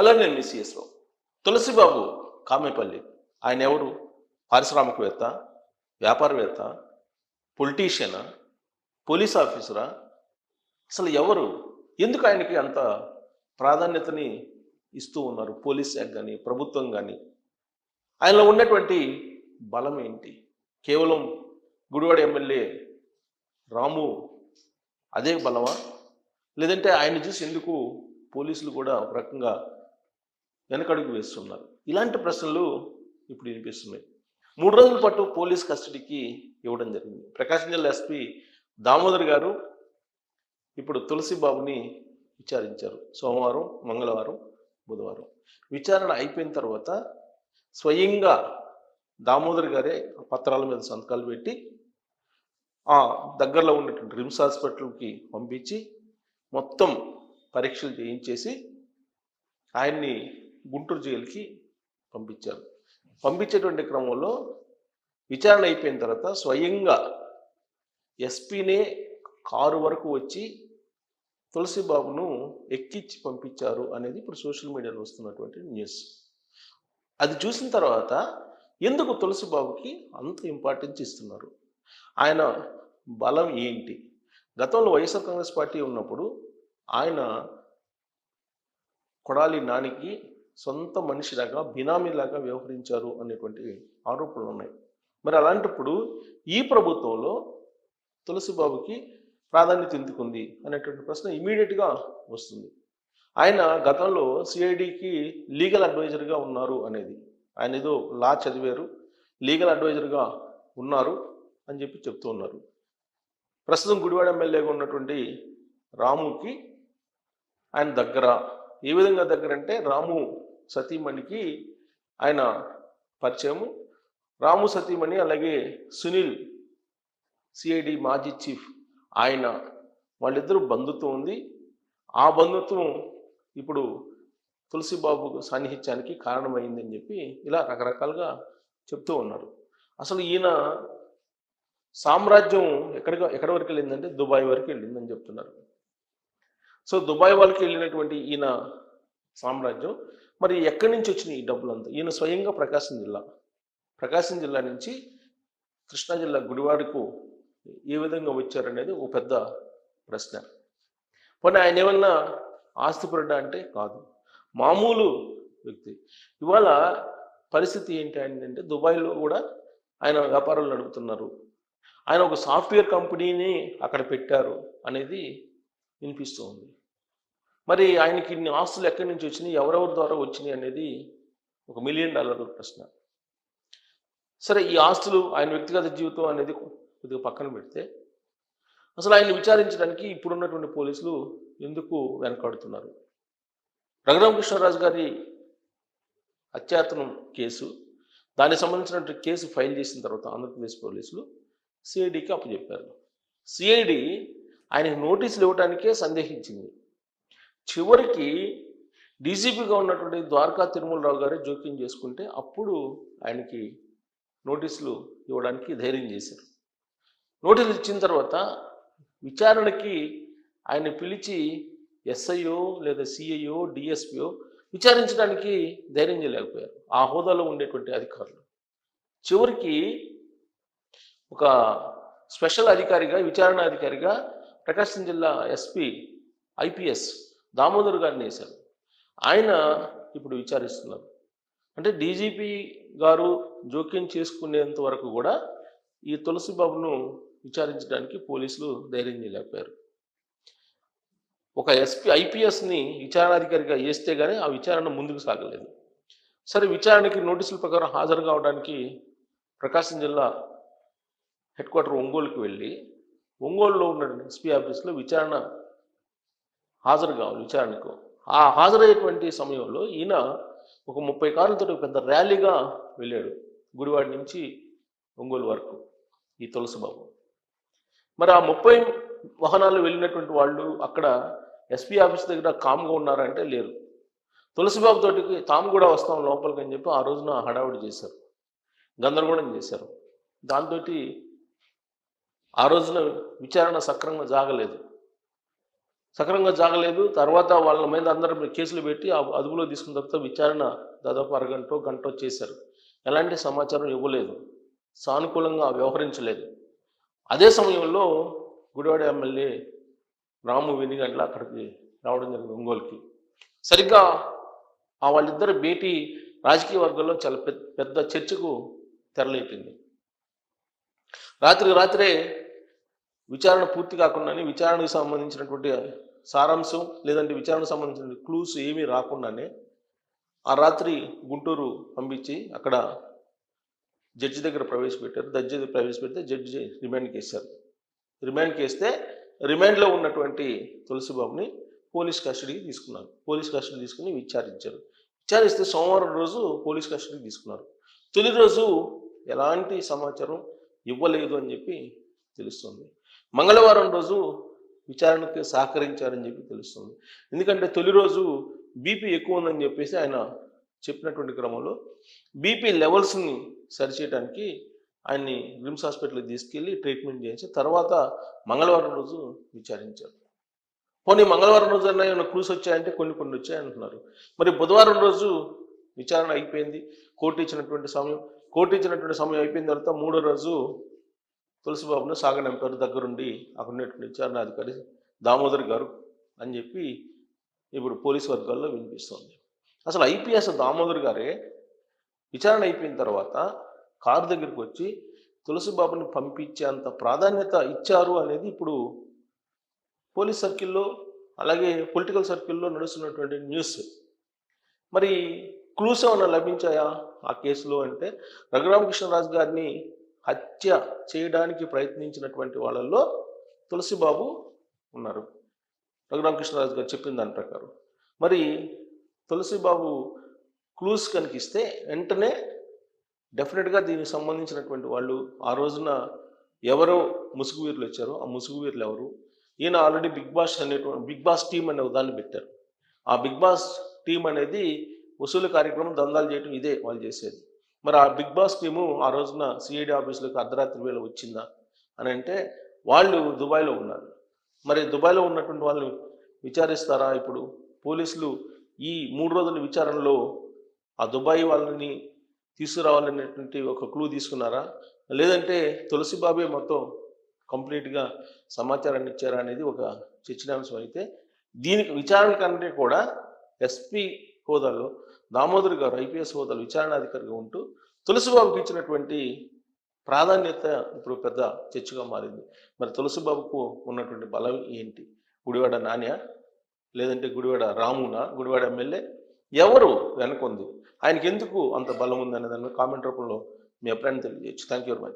Hello, నేను మీ సిఎస్రావు. తులసిబాబు కామేపల్లి ఆయన ఎవరు? పారిశ్రామికవేత్త, వ్యాపారవేత్త, పొలిటీషియనా, పోలీస్ ఆఫీసరా? అసలు ఎవరు? ఎందుకు ఆయనకి అంత ప్రాధాన్యతని ఇస్తూ ఉన్నారు పోలీస్ శాఖ కానీ ప్రభుత్వం కానీ? ఆయనలో ఉన్నటువంటి బలం ఏంటి? కేవలం గుడివాడ ఎమ్మెల్యే రాము అదే బలమా? లేదంటే ఆయన చూసి ఎందుకు పోలీసులు కూడా ఒక రకంగా వెనకడుగు వేస్తున్నారు? ఇలాంటి ప్రశ్నలు ఇప్పుడు వినిపిస్తున్నాయి. 3 రోజుల పాటు పోలీస్ కస్టడీకి ఇవ్వడం జరిగింది. ప్రకాశం జిల్లా ఎస్పీ దామోదర్ గారు ఇప్పుడు తులసిబాబుని విచారించారు. సోమవారం, మంగళవారం, బుధవారం విచారణ అయిపోయిన తర్వాత స్వయంగా దామోదర్ గారే పత్రాల మీద సంతకాలు పెట్టి ఆ దగ్గరలో ఉన్నటువంటి రిమ్స్ హాస్పిటల్కి పంపించి మొత్తం పరీక్షలు చేయించేసి ఆయన్ని గుంటూరు జైలుకి పంపించారు. పంపించేటువంటి క్రమంలో విచారణ అయిపోయిన తర్వాత స్వయంగా ఎస్పీనే కారు వరకు వచ్చి తులసిబాబును ఎక్కించి పంపించారు అనేది ఇప్పుడు సోషల్ మీడియాలో వస్తున్నటువంటి న్యూస్. అది చూసిన తర్వాత ఎందుకు తులసిబాబుకి అంత ఇంపార్టెన్స్ ఇస్తున్నారు? ఆయన బలం ఏంటి? గతంలో వైఎస్ఆర్ కాంగ్రెస్ పార్టీ ఉన్నప్పుడు ఆయన కొడాలి నానికి సొంత మనిషిలాగా బినామీలాగా వ్యవహరించారు అనేటువంటి ఆరోపణలు ఉన్నాయి. మరి అలాంటప్పుడు ఈ ప్రభుత్వంలో తులసిబాబుకి ప్రాధాన్యత ఎందుకుంది అనేటువంటి ప్రశ్న ఇమీడియట్గా వస్తుంది. ఆయన గతంలో సిఐడికి లీగల్ అడ్వైజర్గా ఉన్నారు అనేది, ఆయన ఏదో లా చదివారు, లీగల్ అడ్వైజర్గా ఉన్నారు అని చెప్పి చెప్తూ ఉన్నారు. ప్రస్తుతం గుడివాడ ఎమ్మెల్యేగా ఉన్నటువంటి రాముకి ఆయన దగ్గర, ఏ విధంగా దగ్గర అంటే రాము సతీమణికి ఆయన పరిచయము. రాము సతీమణి అలాగే సునీల్ సిఐడి మాజీ చీఫ్ ఆయన, వాళ్ళిద్దరూ బంధుత్వం ఉంది. ఆ బంధుత్వం ఇప్పుడు తులసిబాబు సాన్నిహిత్యానికి కారణమైందని చెప్పి ఇలా రకరకాలుగా చెప్తూ ఉన్నారు. అసలు ఈయన సామ్రాజ్యం ఎక్కడి వరకు వెళ్ళిందంటే దుబాయ్ వరకు వెళ్ళిందని చెప్తున్నారు. సో దుబాయ్ వాళ్ళకి వెళ్ళినటువంటి ఈయన సామ్రాజ్యం మరి ఎక్కడి నుంచి వచ్చినాయి ఈ డబ్బులంతా? ఈయన స్వయంగా ప్రకాశం జిల్లా నుంచి కృష్ణా జిల్లా గుడివాడకు ఏ విధంగా వచ్చారనేది ఒక పెద్ద ప్రశ్న. పోనీ ఆయన ఏమన్నా ఆస్తిపరుడా అంటే కాదు, మామూలు వ్యక్తి. ఇవాళ పరిస్థితి ఏంటి అంటే దుబాయ్లో కూడా ఆయన వ్యాపారాలు నడుపుతున్నారు. ఆయన ఒక సాఫ్ట్వేర్ కంపెనీని అక్కడ పెట్టారు అనేది వినిపిస్తూ ఉంది. మరి ఆయనకి ఇన్ని ఆస్తులు ఎక్కడి నుంచి వచ్చినాయి, ఎవరెవరి ద్వారా వచ్చినాయి అనేది $1 మిలియన్ ప్రశ్న. సరే, ఈ ఆస్తులు ఆయన వ్యక్తిగత జీవితం అనేది కొద్దిగా పక్కన పెడితే అసలు ఆయన్ని విచారించడానికి ఇప్పుడున్నటువంటి పోలీసులు ఎందుకు వెనకాడుతున్నారు? రఘురామకృష్ణరాజు గారి హత్యాయత్నం కేసు, దానికి సంబంధించినటువంటి కేసు ఫైల్ చేసిన తర్వాత ఆంధ్రప్రదేశ్ పోలీసులు సిఐడికి అప్పచెప్పారు. సిఐడి ఆయనకు నోటీసులు ఇవ్వడానికే సందేహించింది. చివరికి డీజీపీగా ఉన్నటువంటి ద్వారకా తిరుమలరావు గారే జోక్యం చేసుకుంటే అప్పుడు ఆయనకి నోటీసులు ఇవ్వడానికి ధైర్యం చేశారు. నోటీసులు ఇచ్చిన తర్వాత విచారణకి ఆయన పిలిచి ఎస్ఐఓ లేదా సిఐఓ డిఎస్పిఓ విచారించడానికి ధైర్యం చేయలేకపోయారు ఆ హోదాలో ఉండేటువంటి అధికారులు. చివరికి ఒక స్పెషల్ అధికారిగా, విచారణ అధికారిగా ప్రకాశం జిల్లా ఎస్పీ ఐపీఎస్ దామోదర్ గారిని వేశారు. ఆయన ఇప్పుడు విచారిస్తున్నారు. అంటే డీజీపీ గారు జోక్యం చేసుకునేంత వరకు కూడా ఈ తులసిబాబును విచారించడానికి పోలీసులు ధైర్యం చేయలేకపోయారు. ఒక ఎస్పీ ఐపీఎస్ని విచారణాధికారిగా వేస్తే కానీ ఆ విచారణ ముందుకు సాగలేదు. సరే, విచారణకి నోటీసుల ప్రకారం హాజరు కావడానికి ప్రకాశం జిల్లా హెడ్ క్వార్టర్ ఒంగోలుకి వెళ్ళి ఒంగోలులో ఉన్న ఎస్పీ ఆఫీస్లో విచారణ హాజరు కావాలి విచారణకు. ఆ హాజరయ్యేటువంటి సమయంలో ఈయన ఒక 30 కార్లతో పెద్ద ర్యాలీగా వెళ్ళాడు గుడివాడ నుంచి ఒంగోలు వరకు ఈ తులసిబాబు. మరి ఆ 30 వాహనాలు వెళ్ళినటువంటి వాళ్ళు అక్కడ ఎస్పీ ఆఫీస్ దగ్గర కామ్గా ఉన్నారంటే లేరు. తులసిబాబు తోటికి తాము కూడా వస్తాం లోపలికి అని చెప్పి ఆ రోజున హడావుడి చేశారు, గందరగోళం చేశారు. దాంతో ఆ రోజున విచారణ సక్రమంగా జాగలేదు. సక్రమంగా జాగలేదు. తర్వాత వాళ్ళ మీద అందరి మీద కేసులు పెట్టి అదుపులో తీసుకున్న తర్వాత విచారణ దాదాపు అరగంటో, గంటో చేశారు. ఎలాంటి సమాచారం ఇవ్వలేదు. సానుకూలంగా వ్యవహరించలేదు. అదే సమయంలో గుడివాడ ఎమ్మెల్యే రాము వెనిగండ్ల అక్కడికి రావడం జరిగింది ఒంగోలుకి. సరిగ్గా వాళ్ళిద్దరు భేటీ రాజకీయ వర్గంలో చాలా పెద్ద చర్చకు తెరలేపింది. రాత్రే విచారణ పూర్తి కాకుండానే, విచారణకు సంబంధించినటువంటి సారాంశం లేదంటే విచారణకు సంబంధించిన క్లూస్ ఏమీ రాకుండానే ఆ రాత్రి గుంటూరు పంపించి అక్కడ జడ్జి దగ్గర ప్రవేశపెట్టారు. ప్రవేశపెడితే జడ్జి రిమాండ్కి వేశారు. రిమాండ్కి వేస్తే రిమాండ్లో ఉన్నటువంటి తులసిబాబుని పోలీస్ కస్టడీకి తీసుకున్నారు. పోలీస్ కస్టడీ తీసుకుని విచారించారు. విచారిస్తే సోమవారం రోజు పోలీస్ కస్టడీకి తీసుకున్నారు. తొలి రోజు ఎలాంటి సమాచారం ఇవ్వలేదు అని చెప్పి తెలుస్తుంది. మంగళవారం రోజు విచారణకు సహకరించారని చెప్పి తెలుస్తుంది. ఎందుకంటే తొలి రోజు బీపీ ఎక్కువ ఉందని చెప్పేసి ఆయన చెప్పినటువంటి క్రమంలో బీపీ లెవెల్స్ని సరిచేయడానికి ఆయన్ని రిమ్స్ హాస్పిటల్కి తీసుకెళ్ళి ట్రీట్మెంట్ చేయించి తర్వాత మంగళవారం రోజు విచారించారు. పోనీ మంగళవారం రోజు అన్న ఏమైనా క్లూస్ వచ్చాయంటే కొన్ని వచ్చాయంటున్నారు. మరి బుధవారం రోజు విచారణ అయిపోయింది. కోర్టు ఇచ్చినటువంటి సమయం అయిపోయిన తర్వాత మూడో రోజు తులసిబాబును సాగనంపారు దగ్గరుండి అక్కడ ఉన్నటువంటి విచారణాధికారి దామోదర్ గారు అని చెప్పి ఇప్పుడు పోలీసు వర్గాల్లో వినిపిస్తుంది. అసలు ఐపీఎస్ దామోదర్ గారే విచారణ అయిపోయిన తర్వాత కారు దగ్గరికి వచ్చి తులసిబాబుని పంపించేంత ప్రాధాన్యత ఇచ్చారు అనేది ఇప్పుడు పోలీస్ సర్కిల్లో అలాగే పొలిటికల్ సర్కిల్లో నడుస్తున్నటువంటి న్యూస్. మరి క్లూస్ ఏమైనా లభించాయా ఆ కేసులో అంటే రఘురామకృష్ణరాజు గారిని హత్య చేయడానికి ప్రయత్నించినటువంటి వాళ్ళల్లో తులసిబాబు ఉన్నారు, రఘురామకృష్ణరాజు గారు చెప్పిన దాని ప్రకారం. మరి తులసిబాబు క్లూస్ కనిపిస్తే వెంటనే డెఫినెట్గా దీనికి సంబంధించినటువంటి వాళ్ళు ఆ రోజున ఎవరో ముసుగువీరులు వచ్చారో ఆ ముసుగువీరులు ఎవరు, ఈయన ఆల్రెడీ బిగ్ బాస్ టీం అనే ఉదాహరణ పెట్టారు. ఆ బిగ్ బాస్ టీం అనేది వసూలు కార్యక్రమం దందాలు చేయడం ఇదే వాళ్ళు చేసేది. మరి ఆ బిగ్ బాస్ టీము ఆ రోజున సిఐడి ఆఫీసులకు అర్ధరాత్రి వేళ వచ్చిందా అని అంటే వాళ్ళు దుబాయ్లో ఉన్నారు. మరి దుబాయ్లో ఉన్నటువంటి వాళ్ళని విచారిస్తారా? ఇప్పుడు పోలీసులు ఈ 3 రోజుల విచారణలో ఆ దుబాయ్ వాళ్ళని తీసుకురావాలనేటువంటి ఒక క్లూ తీసుకున్నారా, లేదంటే తులసిబాబే మొత్తం కంప్లీట్గా సమాచారాన్ని ఇచ్చారా అనేది ఒక చర్చనీయాంశం. అయితే దీనికి విచారణ కంటే కూడా ఎస్పీ హోదాలో దామోదర్ గారు ఐపీఎస్ హోదాలో విచారణాధికారిగా ఉంటూ తులసిబాబుకి ఇచ్చినటువంటి ప్రాధాన్యత ఇప్పుడు పెద్ద చర్చగా మారింది. మరి తులసిబాబుకు ఉన్నటువంటి బలం ఏంటి? గుడివాడ నాని లేదంటే గుడివాడ రామునా, గుడివాడ ఎమ్మెల్యే ఎవరు వెనకుంది, ఆయనకి ఎందుకు అంత బలం ఉంది అనే దాన్ని కామెంట్ రూపంలో మీ అభిప్రాయాన్ని తెలియజేయచ్చు. Thank you very much.